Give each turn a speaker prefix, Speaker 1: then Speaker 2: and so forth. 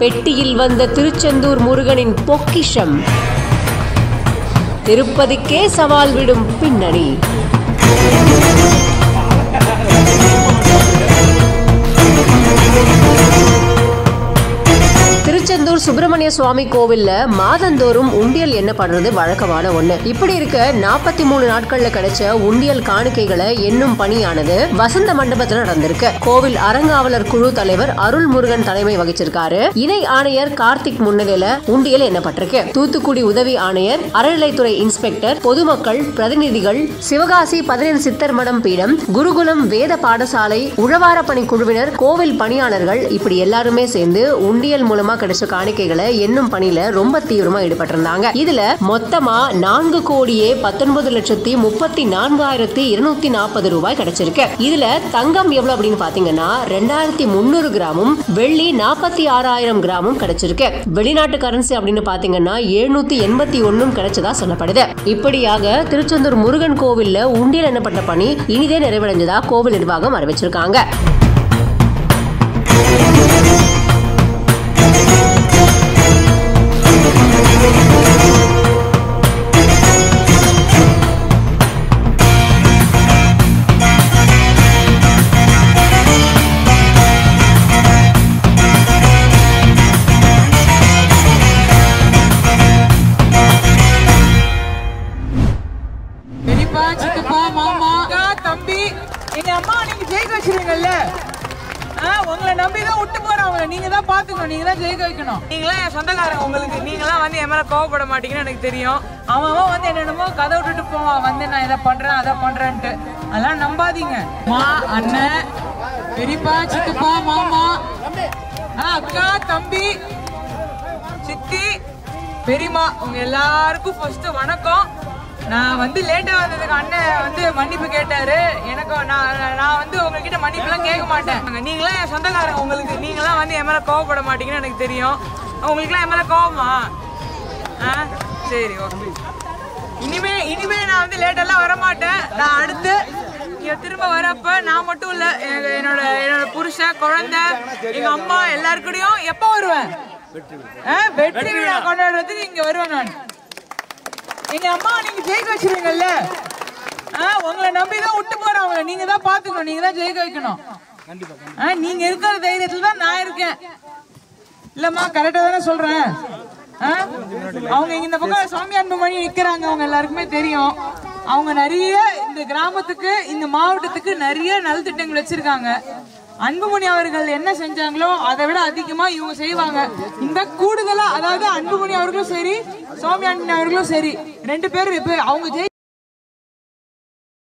Speaker 1: பெட்டியில் வந்த திருச்செந்தூர் முருகனின் பொக்கிஷம் திருப்பதிக்கே சவால் விடும் பின்னணி. திருச்செந்தூர் சுப்பிரமணிய சுவாமி கோவில்ல மாதந்தோறும் உண்டியல் எண்ணப்படுறது வழக்கமான ஒண்ணு. இப்படி இருக்க 43 நாட்கள்ல கிடைச்ச உண்டியல் காணிக்கைகளை எண்ணும் பணியானது வசந்த மண்டபத்துல நடந்திருக்கு. கோவில் அறங்காவலர் குழு தலைவர் அருள்முருகன் தலைமை வகிச்சிருக்காரு. இணை ஆணையர் கார்த்திக் முன்னிலையில உண்டியல் எண்ணப்பட்டிருக்கு. தூத்துக்குடி உதவி ஆணையர், அறநிலைத்துறை இன்ஸ்பெக்டர், பொதுமக்கள் பிரதிநிதிகள், சிவகாசி 17 சித்தர் மடம் பீடம், குருகுலம் வேத பாடசாலை, உழவார பணி குழுவினர், கோவில் பணியாளர்கள் இப்படி எல்லாருமே சேர்ந்து உண்டியல் மூலமா கிடைச்ச காணிக்கைகளை எண்ணும் பணியில ரொம்ப தீவிரமா ஈடுபட்டிருந்தாங்க. இதுல மொத்தமா 4,34,34,240 ரூபாய் கிடைச்சிருக்கு. இதுல தங்கம் எவ்வளவு அப்படின்னு பாத்தீங்கன்னா 2,300 கிராமும், வெள்ளி 46,000 கிராமும் கிடைச்சிருக்கு. வெளிநாட்டு கரன்சி அப்படின்னு பாத்தீங்கன்னா 781 கிடைச்சதா சொல்லப்படுது. இப்படியாக திருச்செந்தூர் முருகன் கோவில்ல உண்டியல் எண்ணப்பட்ட பணி இனிதே நிறைவடைஞ்சதா கோவில் நிர்வாகம் அறிவிச்சிருக்காங்க.
Speaker 2: சித்தப்பா, மாமா, தம்பி, எங்க அம்மா நீங்க ஜெயிக்க வச்சிருவீங்கல்ல, உங்களை நம்பிதான் விட்டு போறாங்க. நீங்க தான் பாத்துக்கணும், நீங்க தான் ஜெயிக்க வைக்கணும். நீங்களாம் என் சொந்தக்காரங்க, உங்களுக்கு நீங்களாம் வந்து என் மேல கோவப்பட மாட்டீங்கன்னு எனக்கு தெரியும். அவன் வந்து என்னென்னமோ கதை விட்டுட்டு போவான், வந்து நான் இதை பண்றேன் அதை பண்றேன்ட்டு. அதெல்லாம் நம்பாதீங்க. மா, அண்ணன், பெரியப்பா, சித்தப்பா, மாமா, அக்கா, தம்பி, சித்தி, பெரியம்மா, உங்க எல்லாருக்கும் ஃபர்ஸ்ட் வணக்கம். நான் வந்து லேட்டா வந்ததுக்கு அண்ணன் வந்து மன்னிப்பு கேட்டாரு. எனக்கு நான் வந்து உங்ககிட்ட மன்னிப்புலாம் கேட்க மாட்டேன். நீங்களாம் என் சொந்தக்காரங்க, உங்களுக்கு நீங்களாம் வந்து என் மேல கோவப்பட மாட்டீங்கன்னு எனக்கு தெரியும். உங்களுக்குலாம் என் மேல கோவமா? சரி, ஓகே. இனிமே நான் வந்து லேட்டெல்லாம் வரமாட்டேன். நான் அடுத்து திரும்ப வரப்ப நான் மட்டும் இல்ல, என்னோட புருஷன், குழந்தை, எங்க அம்மா எல்லாருக்கூடயும் எப்ப வருவேன்? வெற்றி விழா கொண்டாடுறதுக்கு இங்க வருவேன் நான். எங்க அம்மா நீங்க ஜெயிக்க வச்சிருவீங்கல்ல, உங்களை நம்பிதான் விட்டு போறாங்க. நீங்க தான் பாத்துக்கணும், நீங்க தான் ஜெயிக்க வைக்கணும். நீங்க இருக்கிற தைரியத்துல தான் நான் இருக்கேன். இல்லம்மா, கரெக்டா தானே சொல்றேன்? அவங்க இந்த பக்கம் சாமி அன்புமணி நிக்கிறாங்க, அவங்க எல்லாருக்குமே தெரியும். அவங்க நிறைய இந்த கிராமத்துக்கு, இந்த மாவட்டத்துக்கு நிறைய நலத்திட்டங்கள் வச்சிருக்காங்க. அன்புமணி அவர்கள் என்ன செஞ்சாங்களோ அதை விட அதிகமா இவங்க செய்வாங்க. இந்த கூடுதலா, அதாவது அன்புமணி அவர்களும் சரி, சௌமியா அவர்களும் சரி, 2 பேரும் இப்ப அவங்க